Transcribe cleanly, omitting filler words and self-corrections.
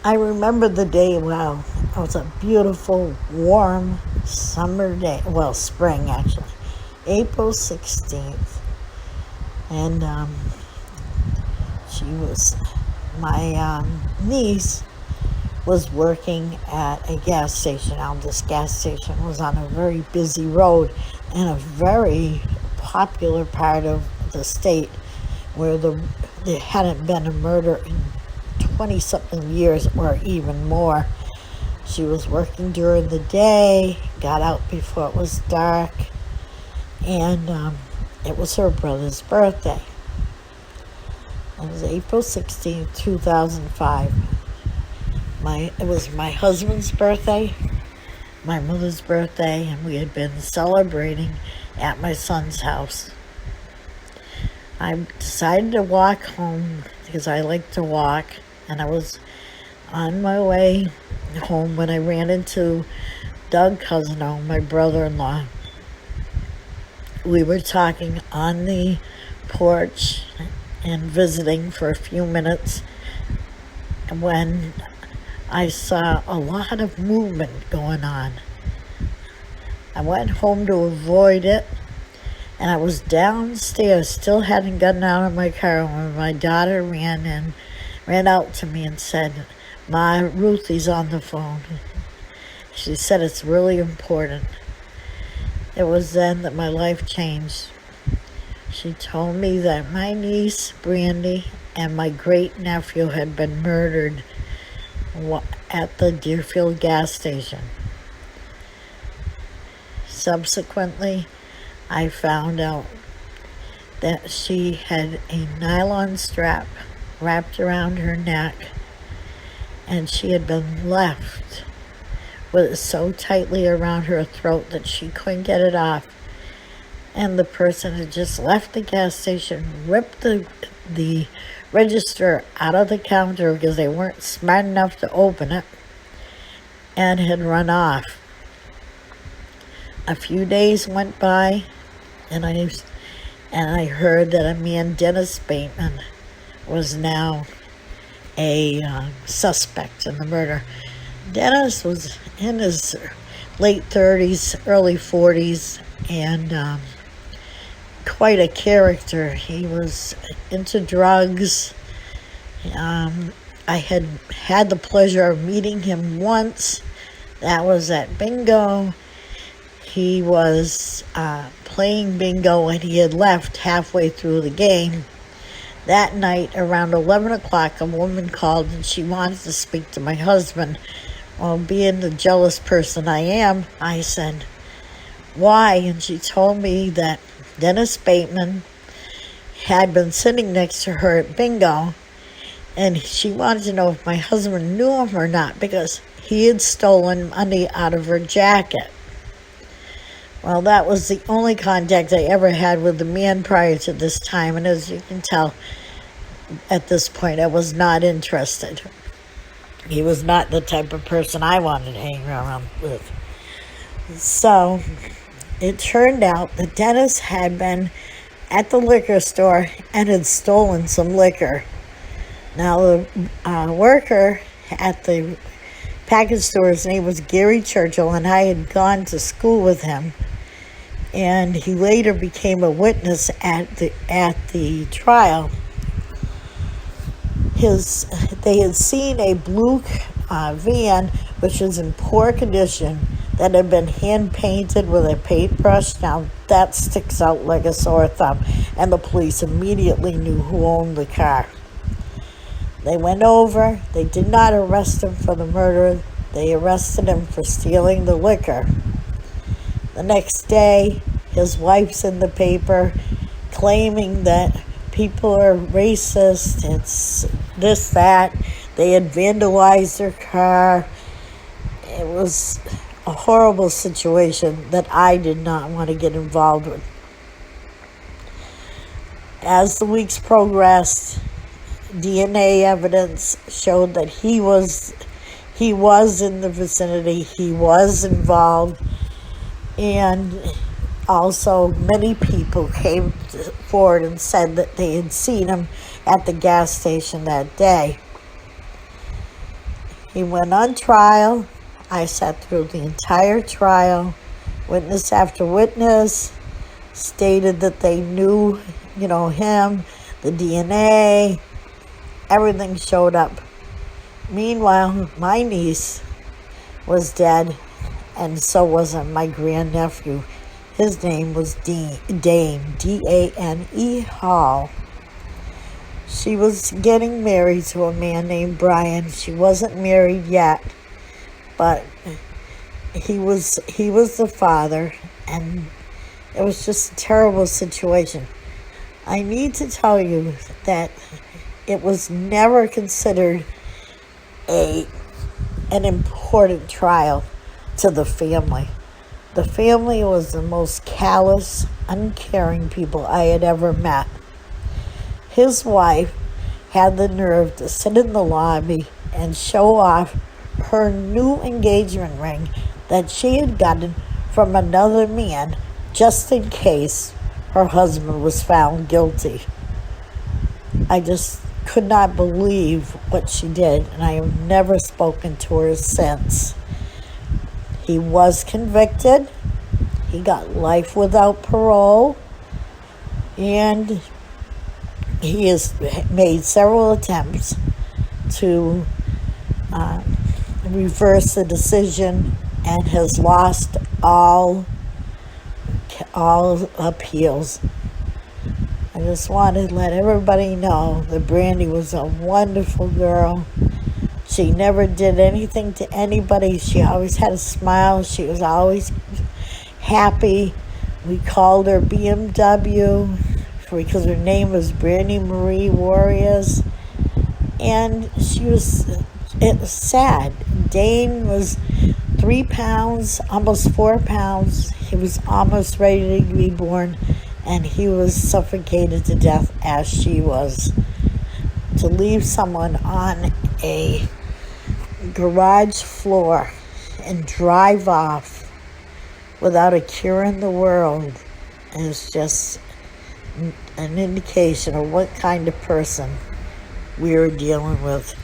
I remember the day well. It was a beautiful, warm summer day. Well, spring actually. April 16th. And my niece was working at a gas station. Now, this gas station was on a very busy road in a very popular part of the state where there hadn't been a murder in 20-something years or even more. She was working during the day, got out before it was dark, and it was her brother's birthday. It was April 16th, 2005. It was my husband's birthday, my mother's birthday, and we had been celebrating at my son's house. I decided to walk home because I like to walk, and I was on my way home when I ran into Doug Cousino, my brother-in-law. We were talking on the porch and visiting for a few minutes when I saw a lot of movement going on. I went home to avoid it, and I was downstairs, still hadn't gotten out of my car when my daughter ran out to me and said, "Ma, Ruthie's on the phone." She said it's really important. It was then that my life changed. She told me that my niece, Brandy, and my great-nephew had been murdered at the Deerfield gas station. Subsequently, I found out that she had a nylon strap wrapped around her neck, and she had been left with it so tightly around her throat that she couldn't get it off. And the person had just left the gas station, ripped the register out of the counter because they weren't smart enough to open it, and had run off. A few days went by, and I heard that a man, Dennis Bateman, was now a suspect in the murder. Dennis was in his late 30s, early 40s, and quite a character. He was into drugs. I had the pleasure of meeting him once. That was at bingo. He was playing bingo, and he had left halfway through the game. That night, around 11 o'clock, a woman called, and she wanted to speak to my husband. Well, being the jealous person I am, I said, "Why?" And she told me that Dennis Bateman had been sitting next to her at bingo, and she wanted to know if my husband knew him or not because he had stolen money out of her jacket. Well, that was the only contact I ever had with the man prior to this time, and as you can tell, at this point, I was not interested. He was not the type of person I wanted to hang around with. So it turned out that Dennis had been at the liquor store and had stolen some liquor. Now, the worker at the package store's name was Gary Churchill, and I had gone to school with him. And he later became a witness at the trial. They had seen a blue van, which was in poor condition, that had been hand-painted with a paintbrush. Now, that sticks out like a sore thumb, and the police immediately knew who owned the car. They went over. They did not arrest him for the murder. They arrested him for stealing the liquor. The next day, his wife's in the paper claiming that people are racist, it's this, that. They had vandalized her car. It was a horrible situation that I did not want to get involved with. As the weeks progressed, DNA evidence showed that he was in the vicinity, he was involved, and also many people came forward and said that they had seen him at the gas station that day. He went on trial. I sat through the entire trial. Witness after witness stated that they knew, him, the DNA, everything showed up. Meanwhile, my niece was dead, and so wasn't my grandnephew. His name was Dane, D-A-N-E Hall. She was getting married to a man named Brian. She wasn't married yet, but he was the father, and it was just a terrible situation. I need to tell you that it was never considered an important trial to the family. The family was the most callous, uncaring people I had ever met. His wife had the nerve to sit in the lobby and show off her new engagement ring that she had gotten from another man just in case her husband was found guilty. I just could not believe what she did, and I have never spoken to her since. He was convicted. He got life without parole, and he has made several attempts to reverse the decision and has lost all appeals. I just wanted to let everybody know that Brandy was a wonderful girl. She never did anything to anybody. She always had a smile. She was always happy. We called her BMW because her name was Brandy Marie Warriors. And it was sad. Dane was 3 pounds, almost 4 pounds. He was almost ready to be born, and he was suffocated to death as she was. To leave someone on a garage floor and drive off without a cure in the world is just an indication of what kind of person we were dealing with.